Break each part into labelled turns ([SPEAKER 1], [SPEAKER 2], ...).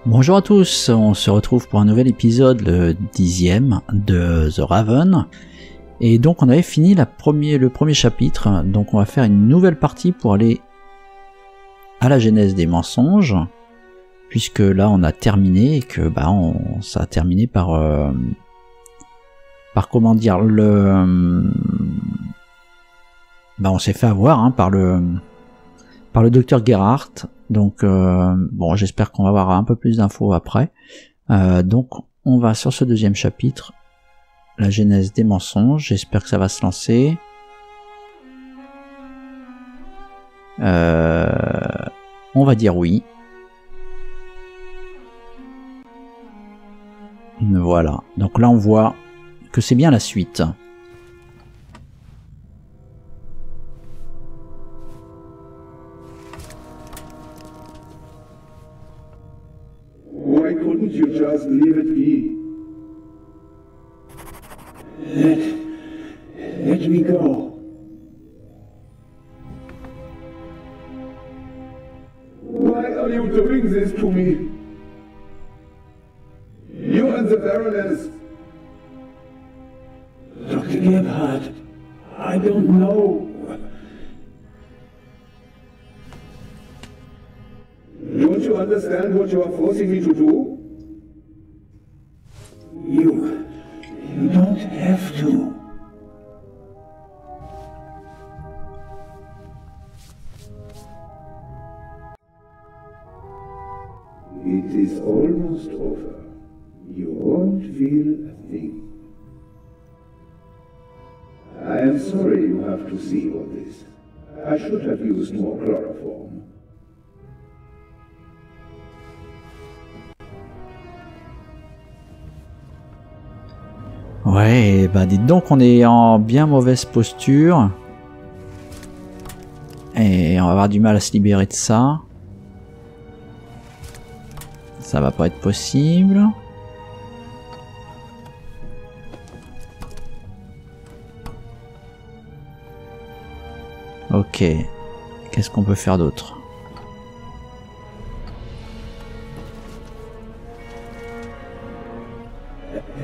[SPEAKER 1] Bonjour à tous, on se retrouve pour un nouvel épisode, le 10e de The Raven. Et donc on avait fini le premier chapitre, donc on va faire une nouvelle partie pour aller à la genèse des mensonges, puisque là on a terminé et que ça a terminé par comment dire, on s'est fait avoir par le docteur Gerhardt. Donc bon, j'espère qu'on va avoir un peu plus d'infos après. Donc on va sur ce deuxième chapitre, la genèse des mensonges. J'espère que ça va se lancer. On va dire oui. Voilà. Donc là on voit que c'est bien la suite.
[SPEAKER 2] Why couldn't you just leave it be? Let me go. Why are you doing this to me? You and the Baroness. Dr. Gebhardt, I don't know. Don't you understand what you are forcing me to do? You don't have to. It is almost over. You won't feel a thing. I am sorry you have to see all this. I should have used more chloroform.
[SPEAKER 1] Ouais, bah dites donc, on est en bien mauvaise posture. Et on va avoir du mal à se libérer de ça. Ça va pas être possible. Ok. Qu'est-ce qu'on peut faire d'autre?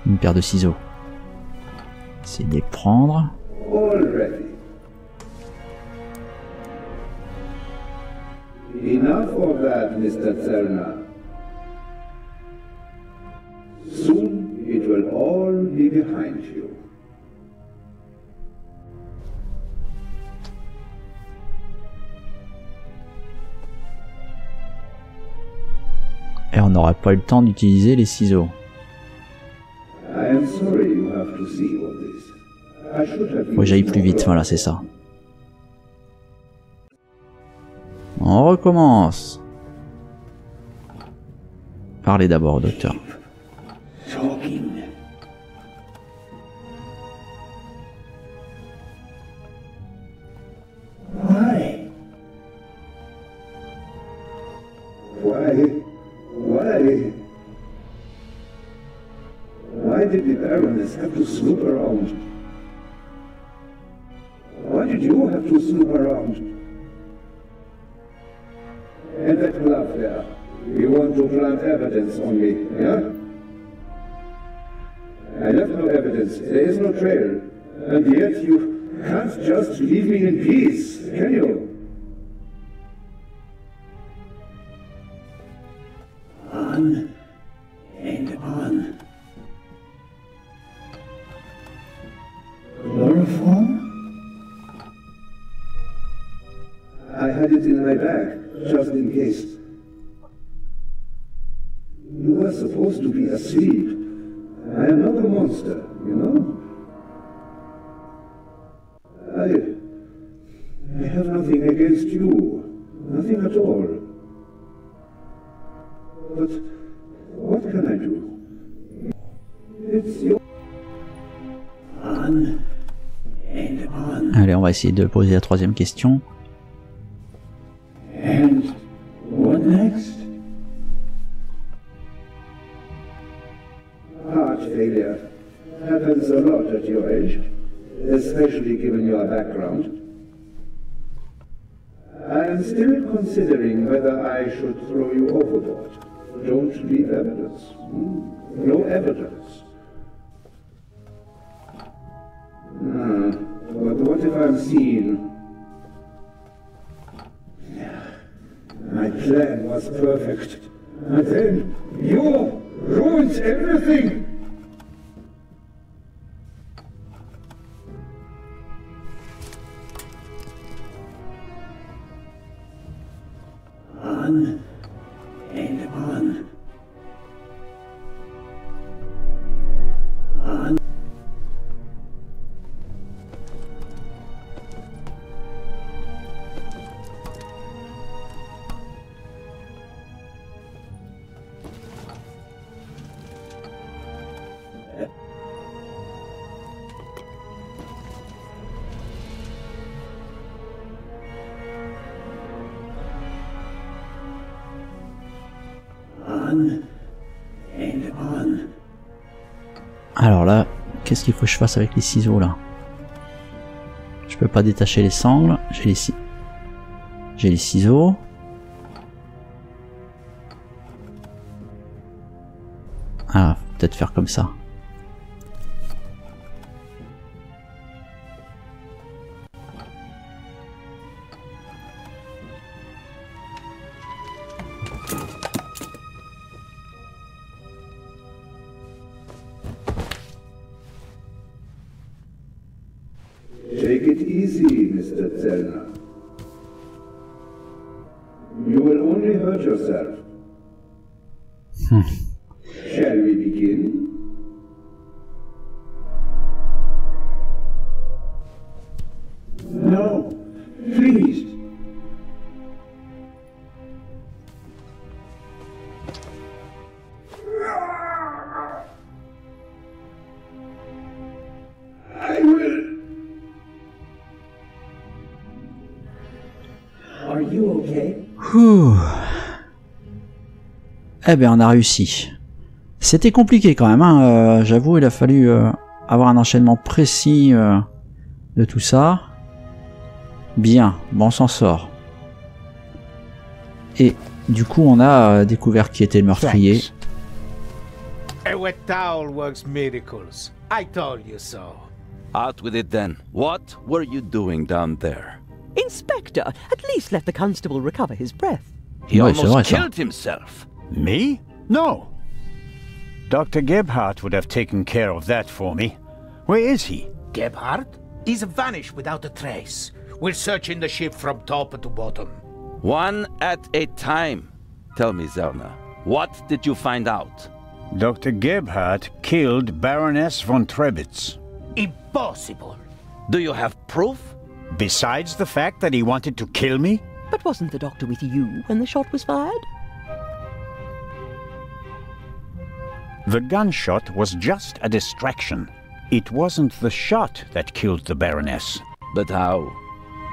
[SPEAKER 1] Une paire de ciseaux. Essayer de les prendre.
[SPEAKER 2] Already. Enough of that, Mr. Zellner. Soon it will all be behind you.
[SPEAKER 1] Et on n'aura pas eu le temps d'utiliser les ciseaux. Faut que j'aille plus vite, voilà, c'est ça. On recommence. Parlez d'abord au docteur.
[SPEAKER 2] Why did the Baroness have to snoop around? Why did you have to snoop around? And that glove there. You want to plant evidence on me, yeah? I left no evidence. There is no trail. And yet you can't just leave me in peace, can you? On and on. Chloroform? I had it in my bag, just in case. You were supposed to be asleep. I am not a monster, you know? I have nothing against you. Nothing at all. But what can I do? It's your... On and on.
[SPEAKER 1] Allez, on va essayer de poser la troisième question.
[SPEAKER 2] And what next? Heart failure happens a lot at your age, especially given your background. I am still considering whether I should throw you overboard. Don't leave evidence. No evidence. But what if I'm seen? My plan was perfect. And then you ruined everything! On and on. On.
[SPEAKER 1] Alors là, qu'est-ce qu'il faut que je fasse avec les ciseaux là? Je peux pas détacher les sangles, j'ai les ciseaux. Ah, faut peut-être faire comme ça.
[SPEAKER 2] Take it easy, Mr. Zellner. You will only hurt yourself. Shall we begin? No, please. I will. Are you okay?
[SPEAKER 1] Ouh. Eh ben on a réussi. C'était compliqué quand même, hein. J'avoue il a fallu avoir un enchaînement précis de tout ça. Bien, bon on s'en sort. Et du coup on a découvert qui était le meurtrier.
[SPEAKER 3] A wet towel works miracles. I told you so.
[SPEAKER 4] Out with it then. What were you doing down there?
[SPEAKER 5] Inspector, at least let the constable recover his breath.
[SPEAKER 4] He
[SPEAKER 1] Ouais, c'est vrai,
[SPEAKER 4] almost
[SPEAKER 1] ça.
[SPEAKER 4] killed himself.
[SPEAKER 6] Me? No. Dr. Gebhardt would have taken care of that for me. Where is he?
[SPEAKER 3] Gebhardt? He's vanished without a trace. We're searching the ship from top to bottom.
[SPEAKER 4] One at a time. Tell me, Zellner, what did you find out?
[SPEAKER 6] Dr. Gebhardt killed Baroness von Trebitz.
[SPEAKER 3] Impossible.
[SPEAKER 4] Do you have proof?
[SPEAKER 6] Besides the fact that he wanted to kill me?
[SPEAKER 5] But wasn't the doctor with you when the shot was fired?
[SPEAKER 6] The gunshot was just a distraction. It wasn't the shot that killed the Baroness.
[SPEAKER 4] But how?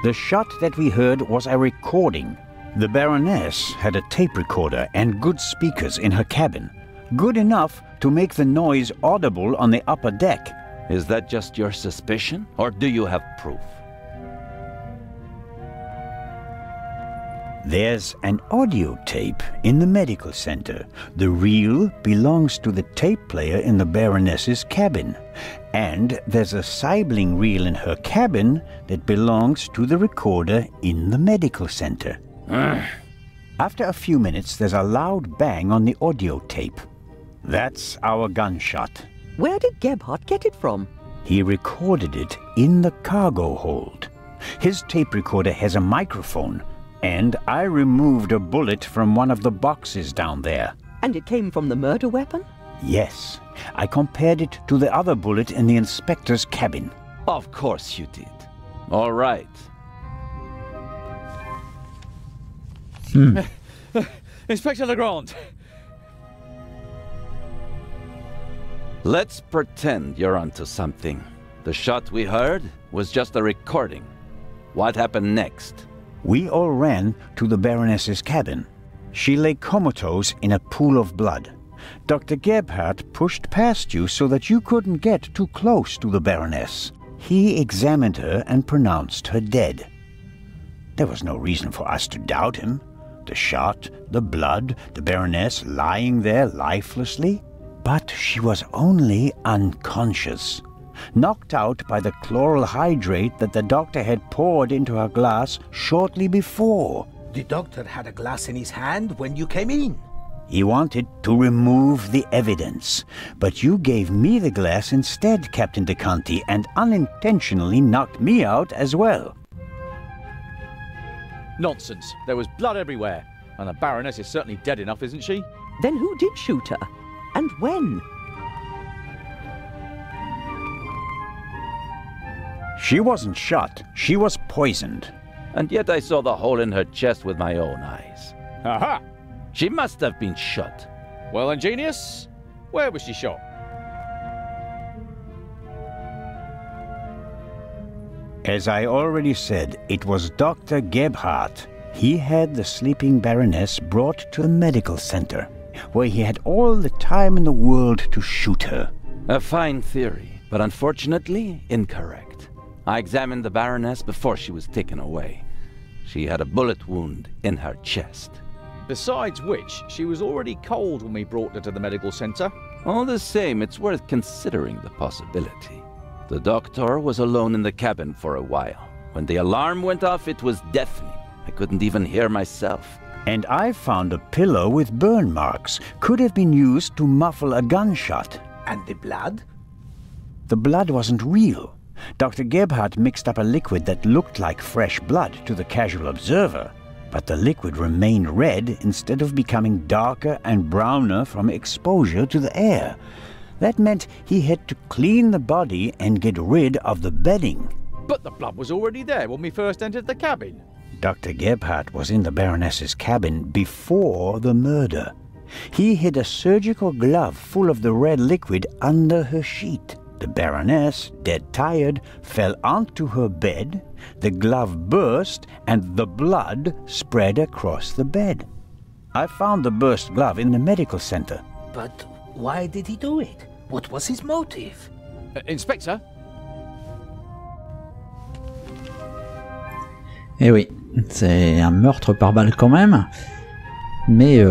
[SPEAKER 6] The shot that we heard was a recording. The Baroness had a tape recorder and good speakers in her cabin. Good enough to make the noise audible on the upper deck.
[SPEAKER 4] Is that just your suspicion, or do you have proof?
[SPEAKER 6] There's an audio tape in the medical center. The reel belongs to the tape player in the Baroness's cabin. And there's a sibling reel in her cabin that belongs to the recorder in the medical center. After a few minutes, there's a loud bang on the audio tape. That's our gunshot.
[SPEAKER 5] Where did Gebhardt get it from?
[SPEAKER 6] He recorded it in the cargo hold. His tape recorder has a microphone, and I removed a bullet from one of the boxes down there.
[SPEAKER 5] And it came from the murder weapon?
[SPEAKER 6] Yes, I compared it to the other bullet in the inspector's cabin.
[SPEAKER 4] Of course you did. All right.
[SPEAKER 7] Inspector Legrand.
[SPEAKER 4] Let's pretend you're onto something. The shot we heard was just a recording. What happened next?
[SPEAKER 6] We all ran to the Baroness's cabin. She lay comatose in a pool of blood. Dr. Gebhardt pushed past you so that you couldn't get too close to the Baroness. He examined her and pronounced her dead. There was no reason for us to doubt him. The shot, the blood, the Baroness lying there lifelessly. But she was only unconscious, knocked out by the chloral hydrate that the doctor had poured into her glass shortly before.
[SPEAKER 3] The doctor had a glass in his hand when you came in.
[SPEAKER 6] He wanted to remove the evidence, but you gave me the glass instead, Captain de Conti, and unintentionally knocked me out as well.
[SPEAKER 7] Nonsense. There was blood everywhere. And the Baroness is certainly dead enough, isn't she?
[SPEAKER 5] Then who did shoot her? And when?
[SPEAKER 6] She wasn't shot. She was poisoned.
[SPEAKER 4] And yet I saw the hole in her chest with my own eyes.
[SPEAKER 7] Aha!
[SPEAKER 4] She must have been shot.
[SPEAKER 7] Well, ingenious. Where was she shot?
[SPEAKER 6] As I already said, it was Dr. Gebhardt. He had the sleeping Baroness brought to the medical center, where he had all the time in the world to shoot her.
[SPEAKER 4] A fine theory, but unfortunately incorrect. I examined the Baroness before she was taken away. She had a bullet wound in her chest.
[SPEAKER 7] Besides which, she was already cold when we brought her to the medical center.
[SPEAKER 4] All the same, it's worth considering the possibility. The doctor was alone in the cabin for a while. When the alarm went off, it was deafening. I couldn't even hear myself.
[SPEAKER 6] And I found a pillow with burn marks. Could have been used to muffle a gunshot.
[SPEAKER 3] And the blood?
[SPEAKER 6] The blood wasn't real. Dr. Gebhardt mixed up a liquid that looked like fresh blood to the casual observer, but the liquid remained red instead of becoming darker and browner from exposure to the air. That meant he had to clean the body and get rid of the bedding.
[SPEAKER 7] But the blood was already there when we first entered the cabin.
[SPEAKER 6] Dr. Gebhardt was in the Baroness's cabin before the murder. He hid a surgical glove full of the red liquid under her sheet. The Baroness, dead tired, fell onto her bed, the glove burst, and the blood spread across the bed. I found the burst glove in the medical center.
[SPEAKER 3] But why did he do it? What was his motive?
[SPEAKER 7] Inspector?
[SPEAKER 1] Eh oui, c'est un meurtre par balle quand même, mais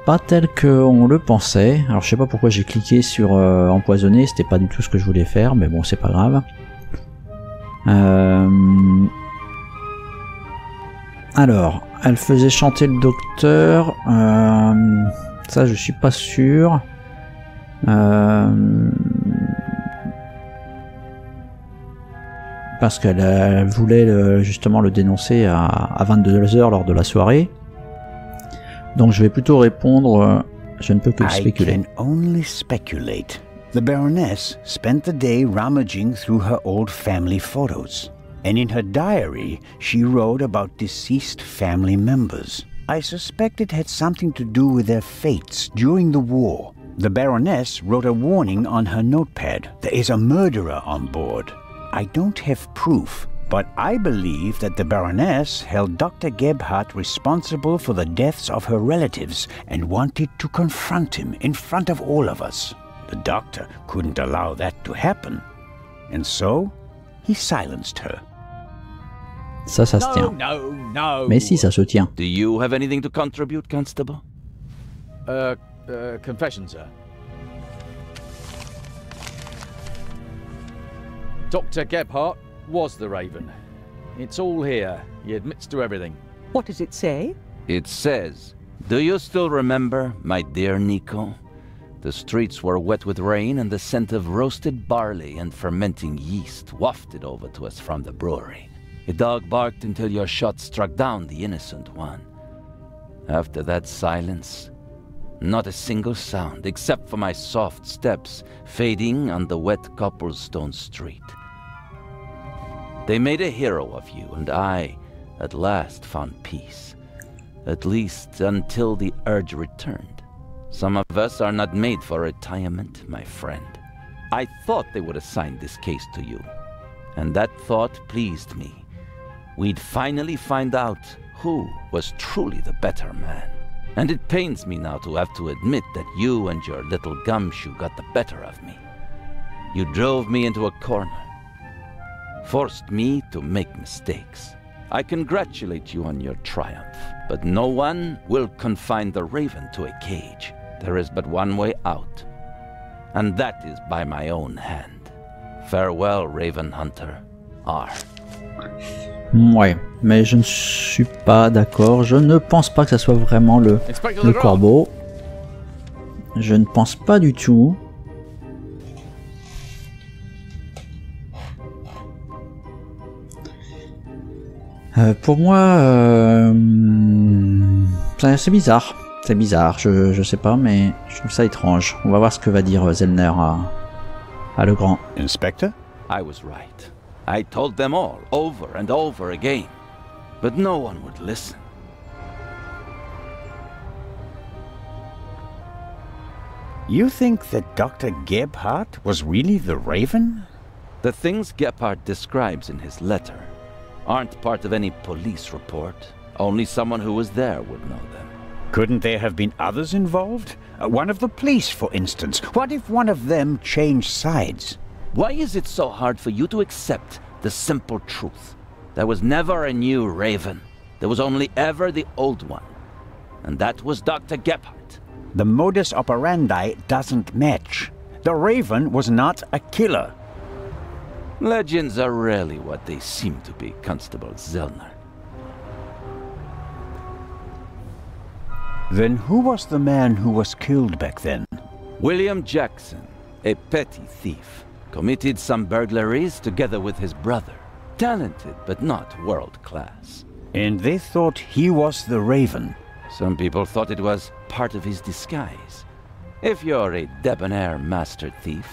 [SPEAKER 1] pas tel qu'on le pensait. Alors je sais pas pourquoi j'ai cliqué sur empoisonner, c'était pas du tout ce que je voulais faire, mais bon c'est pas grave. Alors, elle faisait chanter le docteur, ça je suis pas sûr. Parce qu'elle voulait justement le dénoncer à 22h lors de la soirée. Donc je vais plutôt répondre, je ne peux que spéculer.
[SPEAKER 6] I can only speculate. The Baroness spent the day rummaging through her old family photos. And in her diary, she wrote about deceased family members. I suspect it had something to do with their fates during the war. The Baroness wrote a warning on her notepad. There is a murderer on board. I don't have proof, but I believe that the Baroness held Dr. Gebhardt responsible for the deaths of her relatives and wanted to confront him in front of all of us. The doctor couldn't allow that to happen, and so he silenced her.
[SPEAKER 1] Ça se tient.
[SPEAKER 7] No.
[SPEAKER 1] Mais si, ça se tient.
[SPEAKER 4] Do you have anything to contribute, Constable?
[SPEAKER 7] Confession, sir. Dr. Gebhardt was the Raven. It's all here. He admits to everything.
[SPEAKER 5] What does it say?
[SPEAKER 4] It says, "Do you still remember, my dear Nico? The streets were wet with rain and the scent of roasted barley and fermenting yeast wafted over to us from the brewery. A dog barked until your shot struck down the innocent one. After that silence, not a single sound except for my soft steps fading on the wet cobblestone street. They made a hero of you, and I, at last, found peace. At least until the urge returned. Some of us are not made for retirement, my friend. I thought they would assign this case to you, and that thought pleased me. We'd finally find out who was truly the better man. And it pains me now to have to admit that you and your little gumshoe got the better of me. You drove me into a corner, forced me to make mistakes. I congratulate you on your triumph, but no one will confine the Raven to a cage. There is but one way out, and that is by my own hand. Farewell, Raven Hunter. R.
[SPEAKER 1] Ouais, mais je ne suis pas d'accord. Je ne pense pas que ça soit vraiment le corbeau. Je ne pense pas du tout. Pour moi, c'est bizarre. C'est bizarre, je sais pas, mais je trouve ça étrange. On va voir ce que va dire Zellner à Legrand.
[SPEAKER 6] Inspector?
[SPEAKER 4] I was right. I told them all, over and over again. But no one would listen.
[SPEAKER 6] You think that Dr. Gebhardt was really the Raven?
[SPEAKER 4] The things Gebhardt describes in his letter aren't part of any police report. Only someone who was there would know them.
[SPEAKER 6] Couldn't there have been others involved? One of the police, for instance. What if one of them changed sides?
[SPEAKER 4] Why is it so hard for you to accept the simple truth? There was never a new Raven. There was only ever the old one. And that was Dr. Gebhardt.
[SPEAKER 6] The modus operandi doesn't match. The Raven was not a killer.
[SPEAKER 4] Legends are rarely what they seem to be, Constable Zellner.
[SPEAKER 6] Then who was the man who was killed back then?
[SPEAKER 4] William Jackson, a petty thief, committed some burglaries together with his brother. Talented, but not world-class.
[SPEAKER 6] And they thought he was the Raven.
[SPEAKER 4] Some people thought it was part of his disguise. If you're a debonair master thief,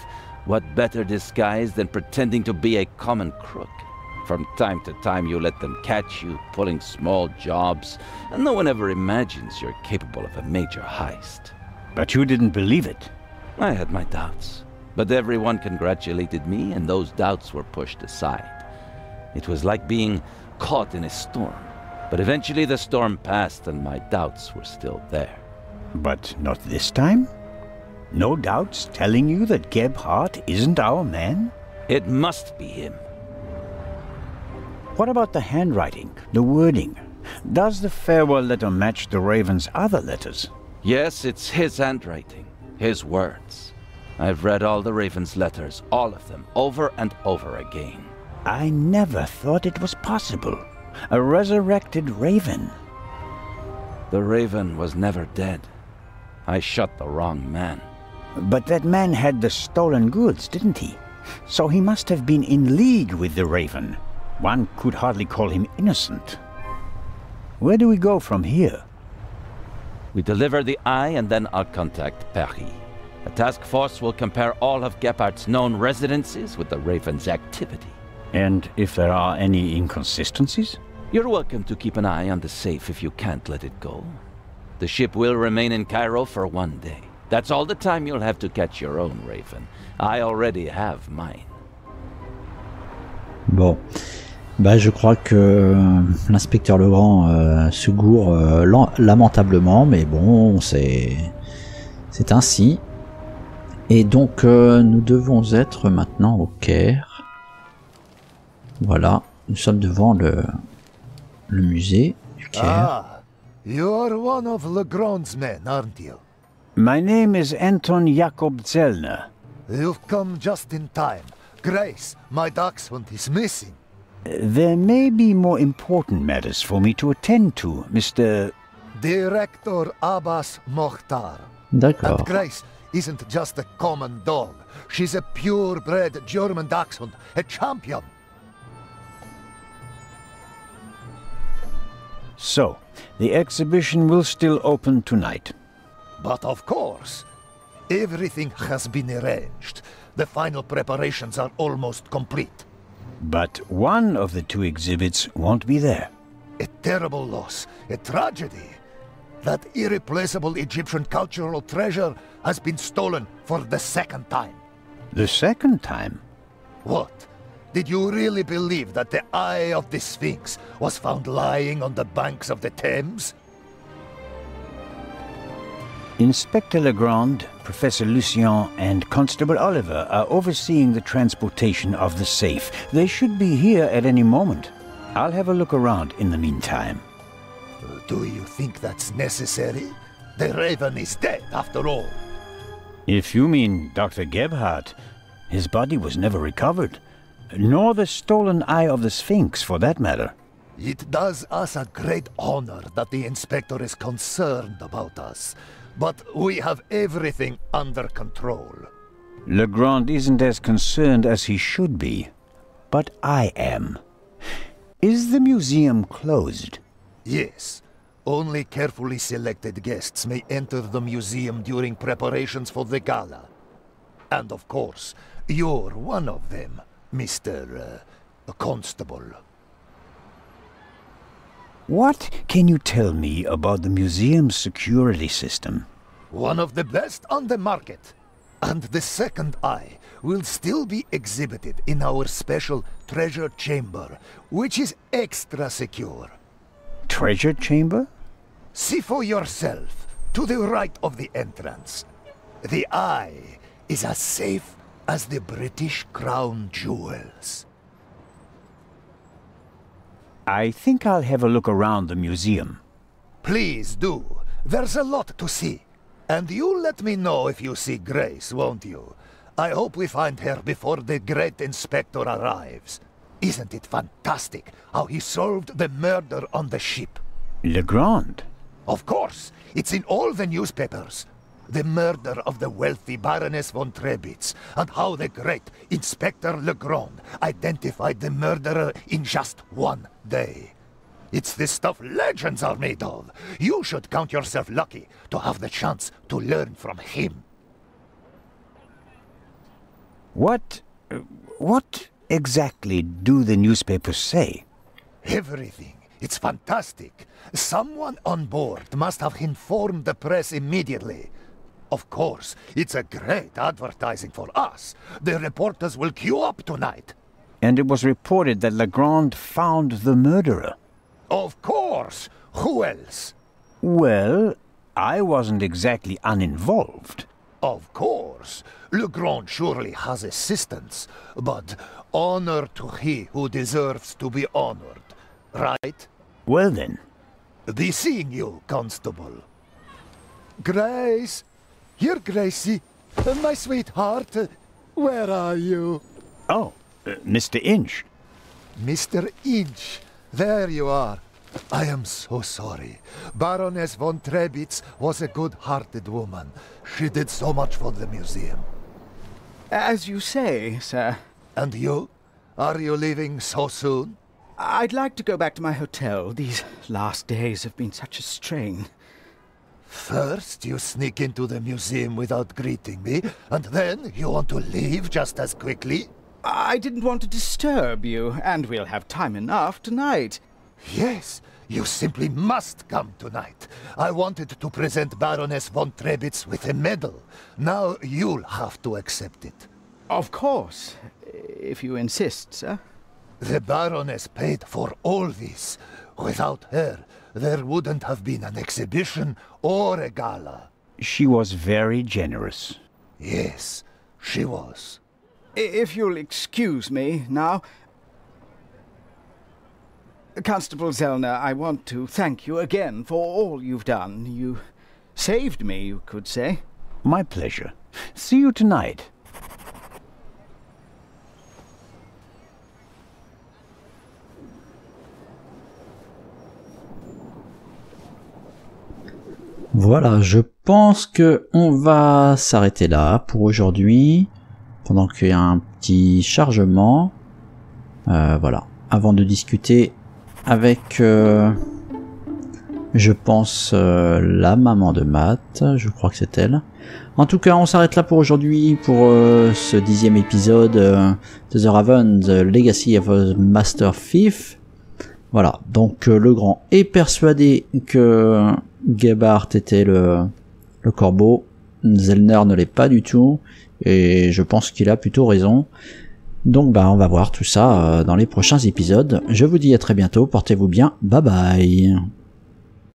[SPEAKER 4] what better disguise than pretending to be a common crook? From time to time you let them catch you pulling small jobs, and no one ever imagines you're capable of a major heist.
[SPEAKER 6] But you didn't believe it.
[SPEAKER 4] I had my doubts, but everyone congratulated me and those doubts were pushed aside. It was like being caught in a storm, but eventually the storm passed and my doubts were still there.
[SPEAKER 6] But not this time? No doubts telling you that Gebhardt isn't our man?
[SPEAKER 4] It must be him.
[SPEAKER 6] What about the handwriting, the wording? Does the farewell letter match the Raven's other letters?
[SPEAKER 4] Yes, it's his handwriting, his words. I've read all the Raven's letters, all of them, over and over again.
[SPEAKER 6] I never thought it was possible. A resurrected Raven.
[SPEAKER 4] The Raven was never dead. I shot the wrong man.
[SPEAKER 6] But that man had the stolen goods, didn't he? So he must have been in league with the Raven. One could hardly call him innocent. Where do we go from here?
[SPEAKER 4] We deliver the eye and then I'll contact Paris. A task force will compare all of Gebhardt's known residences with the Raven's activity.
[SPEAKER 6] And if there are any inconsistencies?
[SPEAKER 4] You're welcome to keep an eye on the safe if you can't let it go. The ship will remain in Cairo for 1 day. That's all the time you'll have to catch your own Raven. I already have mine.
[SPEAKER 1] Bon. Bah, je crois que l'inspecteur Legrand se gourre lamentablement, mais bon, c'est ainsi. Et donc, nous devons être maintenant au Caire. Voilà, nous sommes devant le musée du Caire.
[SPEAKER 3] Ah, you're one of Legrand's men, aren't you?
[SPEAKER 6] My name is Anton Jakob Zellner.
[SPEAKER 3] You've come just in time. Grace, my dachshund, is missing.
[SPEAKER 6] There may be more important matters for me to attend to, Mr.
[SPEAKER 3] Director Abbas Mokhtar.
[SPEAKER 1] D'accord.
[SPEAKER 3] And Grace isn't just a common dog. She's a purebred German dachshund, a champion.
[SPEAKER 6] So, the exhibition will still open tonight.
[SPEAKER 3] But of course, everything has been arranged. The final preparations are almost complete.
[SPEAKER 6] But one of the two exhibits won't be there.
[SPEAKER 3] A terrible loss, a tragedy. That irreplaceable Egyptian cultural treasure has been stolen for the second time.
[SPEAKER 6] The second time?
[SPEAKER 3] What? Did you really believe that the eye of the Sphinx was found lying on the banks of the Thames?
[SPEAKER 6] Inspector Legrand, Professor Lucien, and Constable Oliver are overseeing the transportation of the safe. They should be here at any moment. I'll have a look around in the meantime.
[SPEAKER 3] Do you think that's necessary? The Raven is dead, after all.
[SPEAKER 6] If you mean Dr. Gebhardt, his body was never recovered. Nor the stolen eye of the Sphinx, for that matter.
[SPEAKER 3] It does us a great honor that the Inspector is concerned about us. But we have everything under control.
[SPEAKER 6] Legrand isn't as concerned as he should be. But I am. Is the museum closed?
[SPEAKER 3] Yes. Only carefully selected guests may enter the museum during preparations for the gala. And of course, you're one of them, Mr. Constable.
[SPEAKER 6] What can you tell me about the museum's security system?
[SPEAKER 3] One of the best on the market. And the second eye will still be exhibited in our special treasure chamber, which is extra secure.
[SPEAKER 6] Treasure chamber?
[SPEAKER 3] See for yourself, to the right of the entrance. The eye is as safe as the British Crown jewels.
[SPEAKER 6] I think I'll have a look around the museum.
[SPEAKER 3] Please do. There's a lot to see. And you let me know if you see Grace, won't you? I hope we find her before the great Inspector arrives. Isn't it fantastic how he solved the murder on the ship?
[SPEAKER 6] Legrand?
[SPEAKER 3] Of course, it's in all the newspapers. The murder of the wealthy Baroness von Trebitz, and how the great Inspector Legrand identified the murderer in just one day. It's the stuff legends are made of. You should count yourself lucky to have the chance to learn from him.
[SPEAKER 6] What exactly do the newspapers say?
[SPEAKER 3] Everything. It's fantastic. Someone on board must have informed the press immediately. Of course, it's a great advertising for us. The reporters will queue up tonight.
[SPEAKER 6] And it was reported that Legrand found the murderer.
[SPEAKER 3] Of course! Who else?
[SPEAKER 6] Well, I wasn't exactly uninvolved.
[SPEAKER 3] Of course. Legrand surely has assistants, but honor to he who deserves to be honored, right?
[SPEAKER 6] Well then.
[SPEAKER 3] Be seeing you, Constable. Grace! Here, Gracie. My sweetheart. Where are you?
[SPEAKER 6] Oh, Mr. Inch.
[SPEAKER 3] Mr. Inch. There you are. I am so sorry. Baroness von Trebitz was a good-hearted woman. She did so much for the museum.
[SPEAKER 8] As you say, sir.
[SPEAKER 3] And you? Are you leaving so soon?
[SPEAKER 8] I'd like to go back to my hotel. These last days have been such a strain.
[SPEAKER 3] First, you sneak into the museum without greeting me, and then you want to leave just as quickly?
[SPEAKER 8] I didn't want to disturb you, and we'll have time enough tonight.
[SPEAKER 3] Yes, you simply must come tonight. I wanted to present Baroness von Trebitz with a medal. Now you'll have to accept it.
[SPEAKER 8] Of course, if you insist, sir.
[SPEAKER 3] The Baroness paid for all this. Without her, there wouldn't have been an exhibition or a gala.
[SPEAKER 6] She was very generous.
[SPEAKER 3] Yes, she was.
[SPEAKER 8] If you'll excuse me now. Constable Zellner, I want to thank you again for all you've done. You saved me, you could say.
[SPEAKER 6] My pleasure. See you tonight.
[SPEAKER 1] Voilà, je pense que on va s'arrêter là pour aujourd'hui, pendant qu'il y a un petit chargement. Voilà, avant de discuter avec, je pense, la maman de Matt, je crois que c'est elle. En tout cas, on s'arrête là pour aujourd'hui, pour ce 10e épisode de The Raven, The Legacy of a Master Thief. Voilà, donc le grand est persuadé que Gebhardt était le corbeau, Zellner ne l'est pas du tout, et je pense qu'il a plutôt raison. Donc on va voir tout ça dans les prochains épisodes. Je vous dis à très bientôt, portez-vous bien, bye bye.